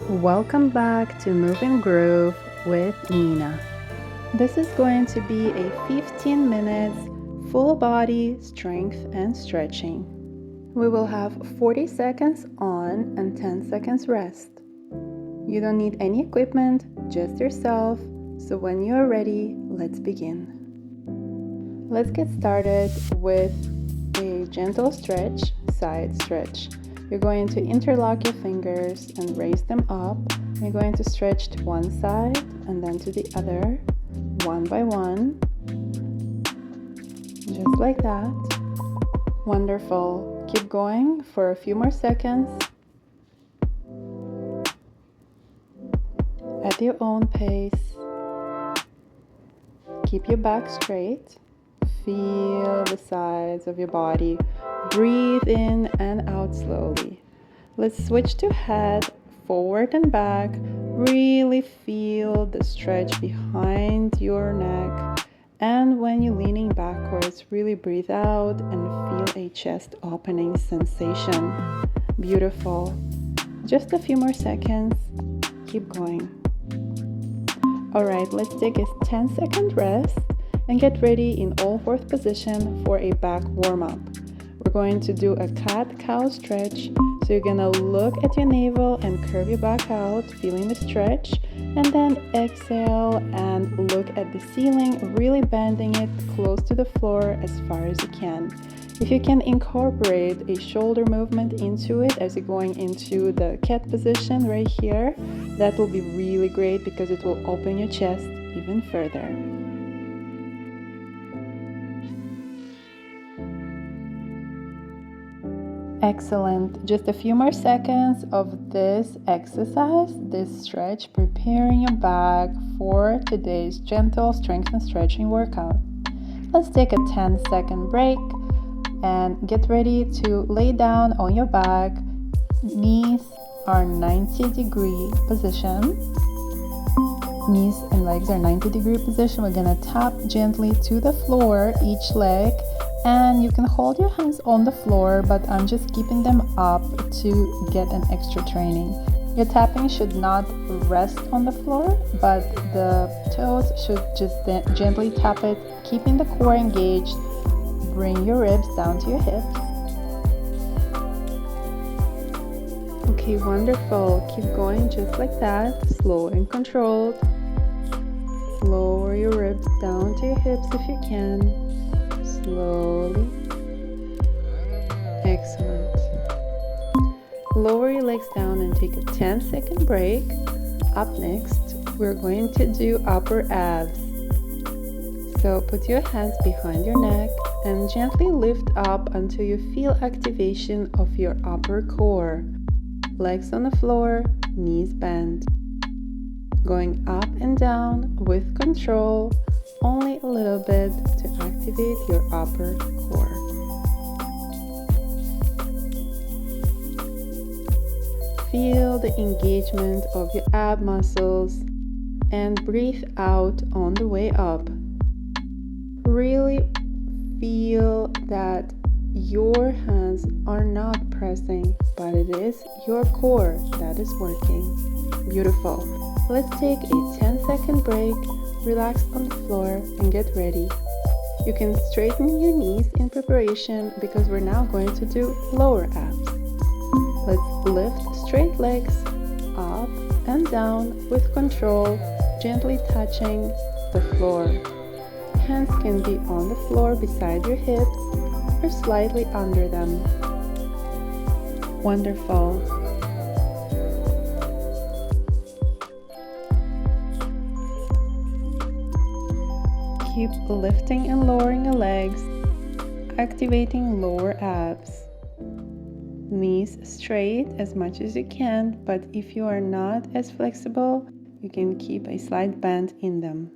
Welcome back to Move and Groove with Nina. This is going to be a 15 minutes full body strength and stretching. We will have 40 seconds on and 10 seconds rest. You don't need any equipment, just yourself. So when you are ready, let's begin. Let's get started with a gentle stretch, side stretch. You're going to interlock your fingers and raise them up. You're going to stretch to one side and then to the other, one by one. Just like that. Wonderful. Keep going for a few more seconds. At your own pace. Keep your back straight. Feel the sides of your body. Breathe in and out slowly. Let's switch to head, forward and back. Really feel the stretch behind your neck. And when you're leaning backwards, really breathe out and feel a chest opening sensation. Beautiful. Just a few more seconds. Keep going. Alright, let's take a 10-second rest and get ready in all fourth position for a back warm-up. We're going to do a cat-cow stretch. So you're gonna look at your navel and curve your back out, feeling the stretch, and then exhale and look at the ceiling, really bending it close to the floor as far as you can. If you can incorporate a shoulder movement into it as you're going into the cat position right here, that will be really great because it will open your chest even further. Excellent. Just a few more seconds of this exercise, this stretch, preparing your back for today's gentle strength and stretching workout. Let's take a 10-second break and get ready to lay down on your back. Knees are 90-degree position. Knees and legs are 90-degree position. We're gonna tap gently to the floor, each leg. And you can hold your hands on the floor, but I'm just keeping them up to get an extra training. Your tapping should not rest on the floor, but the toes should just gently tap it, keeping the core engaged. Bring your ribs down to your hips. Okay, wonderful. Keep going just like that, slow and controlled. Lower your ribs down to your hips if you can. Slowly. Excellent. Lower your legs down and take a 10-second break. Up next, we're going to do upper abs. So put your hands behind your neck and gently lift up until you feel activation of your upper core. Legs on the floor, knees bent. Going up and down with control. Only a little bit to activate your upper core. Feel the engagement of your ab muscles and breathe out on the way up. Really feel that your hands are not pressing, but it is your core that is working. Beautiful. Let's take a 10-second break. Relax on the floor and get ready. You can straighten your knees in preparation because we're now going to do lower abs. Let's lift straight legs up and down with control, gently touching the floor. Hands can be on the floor beside your hips or slightly under them. Wonderful. Keep lifting and lowering your legs, activating lower abs. Knees straight as much as you can, but if you are not as flexible, you can keep a slight bend in them.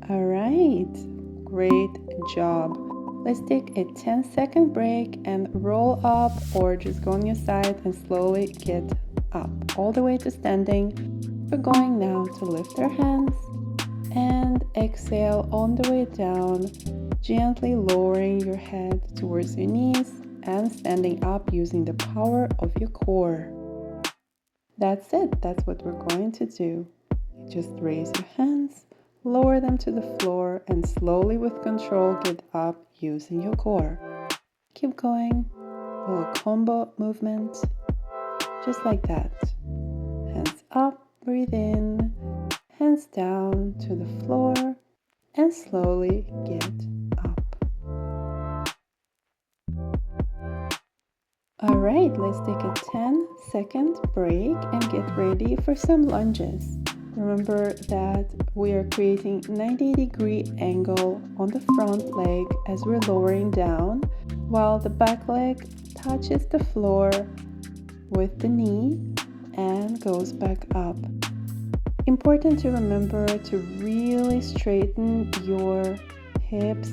All right, great job. Let's take a 10-second break and roll up or just go on your side and slowly get up all the way to standing. We're going now to lift our hands and exhale on the way down, gently lowering your head towards your knees and standing up using the power of your core. That's it. That's what we're going to do. Just raise your hands, lower them to the floor, and slowly with control get up using your core. Keep going. A little combo movement. Just like that. Hands up, breathe in. Hands down to the floor, and slowly get up. Alright, let's take a 10-second break and get ready for some lunges. Remember that we are creating 90-degree angle on the front leg as we're lowering down, while the back leg touches the floor with the knee and goes back up. Important to remember to really straighten your hips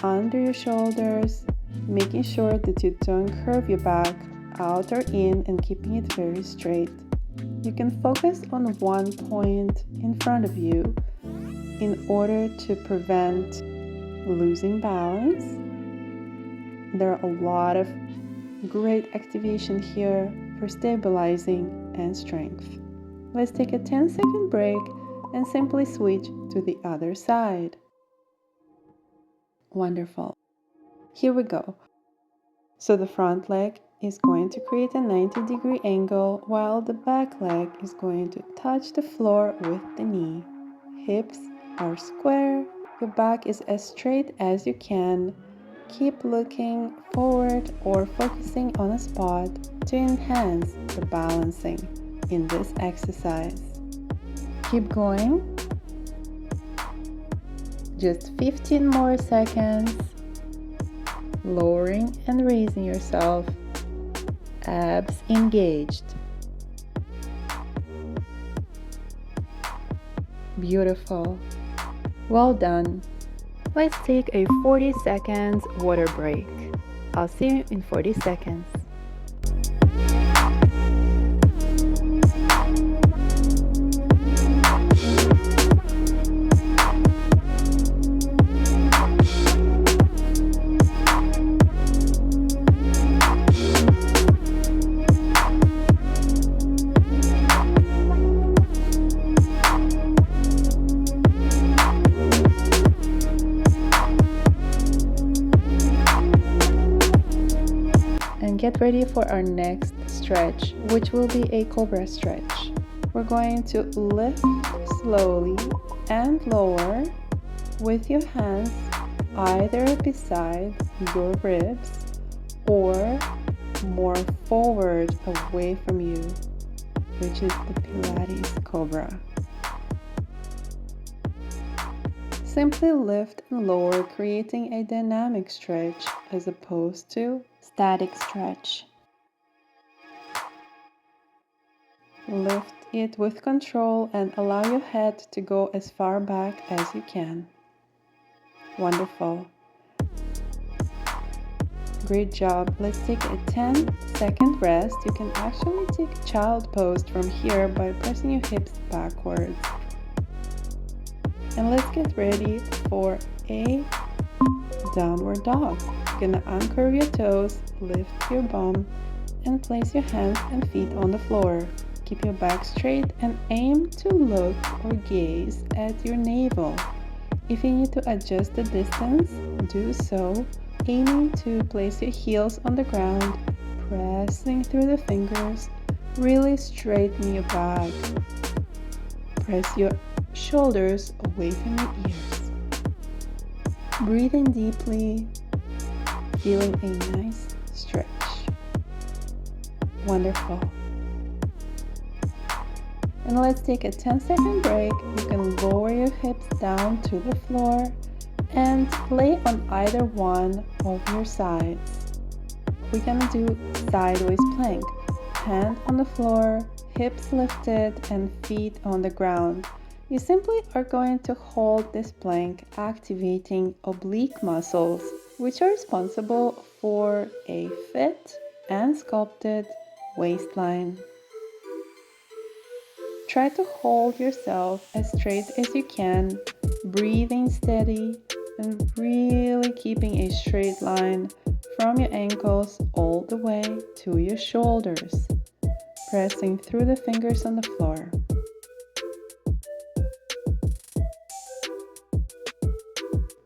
under your shoulders, making sure that you don't curve your back out or in and keeping it very straight. You can focus on one point in front of you in order to prevent losing balance. There are a lot of great activation here for stabilizing and strength. Let's take a 10-second break and simply switch to the other side. Wonderful. Here we go. So the front leg is going to create a 90-degree angle while the back leg is going to touch the floor with the knee. Hips are square. Your back is as straight as you can. Keep looking forward or focusing on a spot to enhance the balancing in this exercise. Keep going. Just 15 more seconds. Lowering and raising yourself. Abs engaged. Beautiful. Well done. Let's take a 40 seconds water break. I'll see you in 40 seconds. Get ready for our next stretch, which will be a Cobra stretch. We're going to lift slowly and lower with your hands either beside your ribs or more forward away from you, which is the Pilates Cobra. Simply lift and lower, creating a dynamic stretch as opposed to static stretch. Lift it with control and allow your head to go as far back as you can. Wonderful. Great job. Let's take a 10-second rest. You can actually take child pose from here by pressing your hips backwards. And let's get ready for a downward dog. You're gonna uncurve your toes, lift your bum, and place your hands and feet on the floor. Keep your back straight and aim to look or gaze at your navel. If you need to adjust the distance, do so, aiming to place your heels on the ground, pressing through the fingers, really straighten your back. Press your shoulders away from your ears. Breathe in deeply, feeling a nice stretch. Wonderful. And let's take a 10-second break. You can lower your hips down to the floor and lay on either one of your sides. We're gonna do sideways plank. Hand on the floor, hips lifted, and feet on the ground. You simply are going to hold this plank, activating oblique muscles, which are responsible for a fit and sculpted waistline. Try to hold yourself as straight as you can, breathing steady and really keeping a straight line from your ankles all the way to your shoulders. pressing through the fingers on the floor.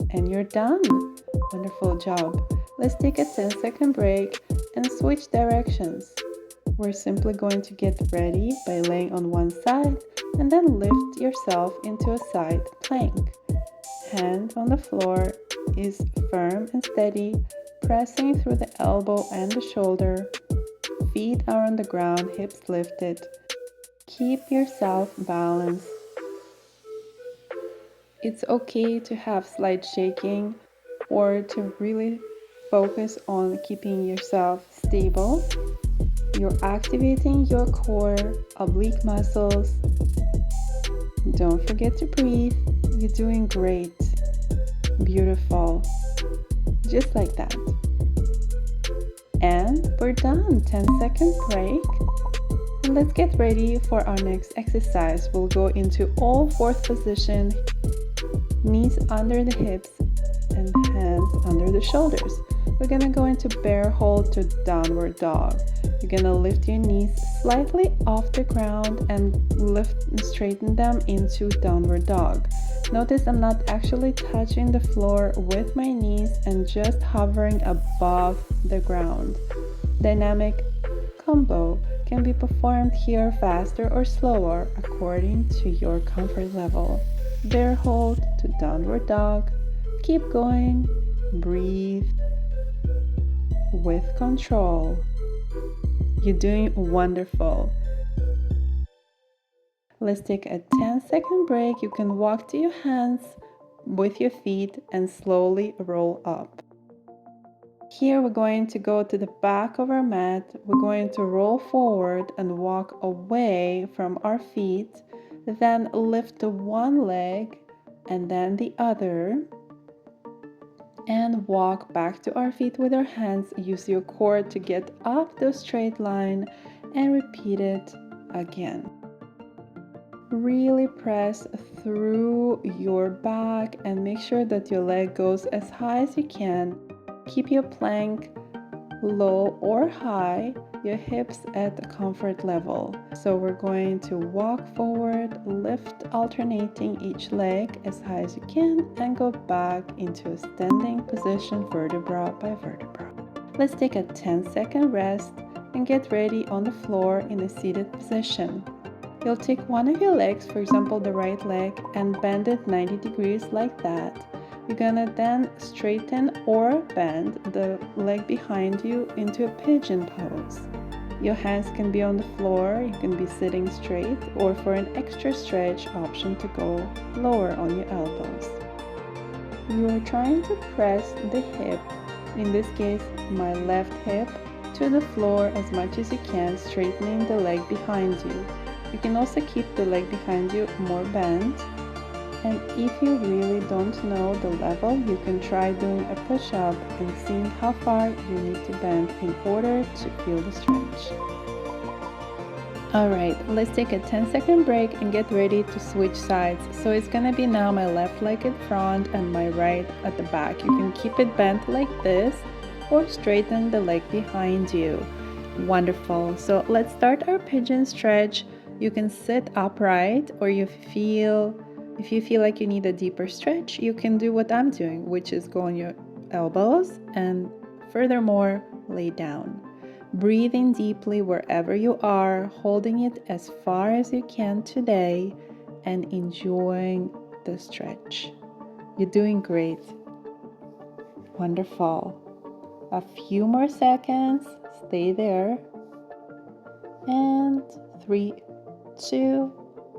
And you're done. Wonderful job. Let's take a 10-second break and switch directions. We're simply going to get ready by laying on one side and then lift yourself into a side plank. Hand on the floor is firm and steady, pressing through the elbow and the shoulder. Feet are on the ground, hips lifted. Keep yourself balanced. It's okay to have slight shaking or to really focus on keeping yourself stable. You're activating your core, oblique muscles. Don't forget to breathe. You're doing great. Beautiful. Just like that. And we're done. 10-second break. And let's get ready for our next exercise. We'll go into all fourth position. Knees under the hips and hands under the shoulders. We're gonna go into bear hold to downward dog. You're gonna lift your knees slightly off the ground and lift and straighten them into downward dog. Notice I'm not actually touching the floor with my knees and just hovering above the ground. Dynamic combo can be performed here faster or slower according to your comfort level. Bear hold to downward dog. Keep going. Breathe with control. You're doing wonderful. Let's take a 10-second break. You can walk to your hands with your feet and slowly roll up. Here we're going to go to the back of our mat. We're going to roll forward and walk away from our feet. Then lift one leg and then the other. And walk back to our feet with our hands. Use your core to get up the straight line and repeat it again. Really press through your back and make sure that your leg goes as high as you can. Keep your plank low or high, your hips at the comfort level. So we're going to walk forward, lift alternating each leg as high as you can, and go back into a standing position vertebra by vertebra. Let's take a 10-second rest and get ready on the floor in a seated position. You'll take one of your legs, for example the right leg, and bend it 90 degrees like that. You're gonna then straighten or bend the leg behind you into a pigeon pose. Your hands can be on the floor, you can be sitting straight, or for an extra stretch option to go lower on your elbows. You are trying to press the hip, in this case my left hip, to the floor as much as you can, straightening the leg behind you. You can also keep the leg behind you more bent. And if you really don't know the level, you can try doing a push-up and seeing how far you need to bend in order to feel the stretch. Alright, let's take a 10-second break and get ready to switch sides. So it's gonna be now my left leg in front and my right at the back. You can keep it bent like this or straighten the leg behind you. Wonderful. So let's start our pigeon stretch. You can sit upright, or if you feel like you need a deeper stretch, you can do what I'm doing, which is go on your elbows and furthermore lay down. Breathing deeply wherever you are, holding it as far as you can today and enjoying the stretch. You're doing great. Wonderful. A few more seconds. Stay there. And 3, 2,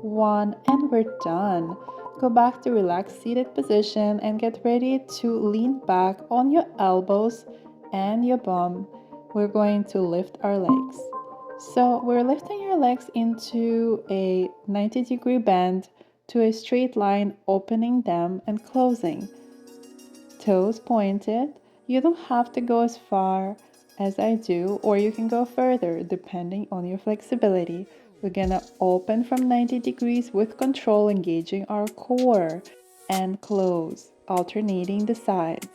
1, and we're done. Go back to relaxed seated position and get ready to lean back on your elbows and your bum. We're going to lift our legs. So we're lifting your legs into a 90-degree bend to a straight line, opening them and closing. Toes pointed. You don't have to go as far as I do, or you can go further depending on your flexibility. We're gonna open from 90 degrees with control, engaging our core, and close, alternating the sides.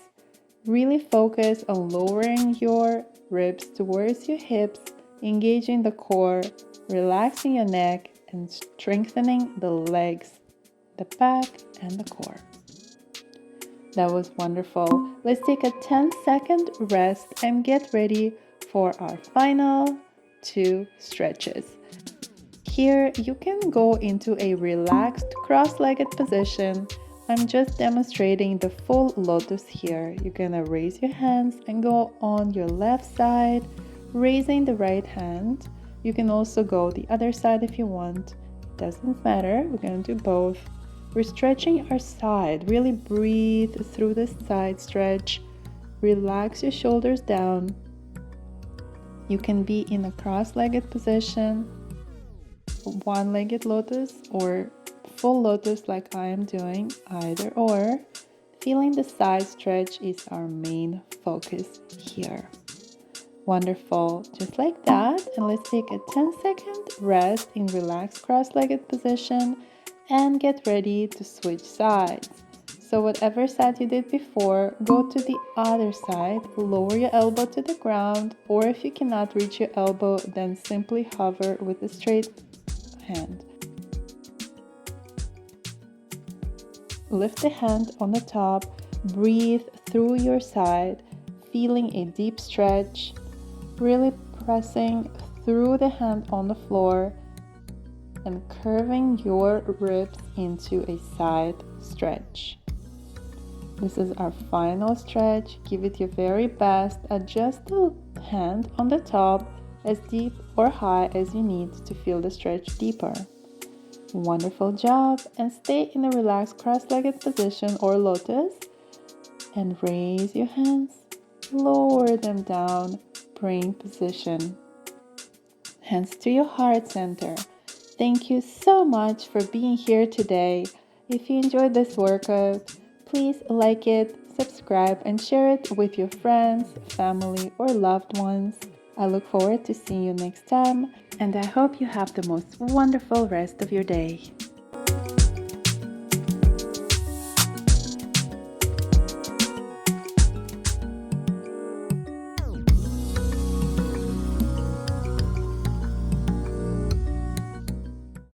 Really focus on lowering your ribs towards your hips, engaging the core, relaxing your neck and strengthening the legs, the back, and the core. That was wonderful. Let's take a 10-second rest and get ready for our final 2 stretches. Here, you can go into a relaxed cross-legged position. I'm just demonstrating the full lotus here. You're gonna raise your hands and go on your left side, raising the right hand. You can also go the other side if you want. Doesn't matter, we're gonna do both. We're stretching our side. Really breathe through the side stretch. Relax your shoulders down. You can be in a cross-legged position, one-legged lotus, or full lotus like I am doing, either or. Feeling the side stretch is our main focus here. Wonderful, just like that. And let's take a 10-second rest in relaxed cross-legged position and get ready to switch sides. So whatever side you did before, go to the other side, lower your elbow to the ground, or if you cannot reach your elbow, then simply hover with a straight hand. Lift the hand on the top, breathe through your side, feeling a deep stretch, really pressing through the hand on the floor and curving your ribs into a side stretch. This is our final stretch. Give it your very best. Adjust the hand on the top as deep or high as you need to feel the stretch deeper. Wonderful job, and stay in a relaxed cross-legged position or lotus and raise your hands, lower them down, praying position. Hands to your heart center. Thank you so much for being here today. If you enjoyed this workout, please like it, subscribe, and share it with your friends, family, or loved ones. I look forward to seeing you next time, and I hope you have the most wonderful rest of your day.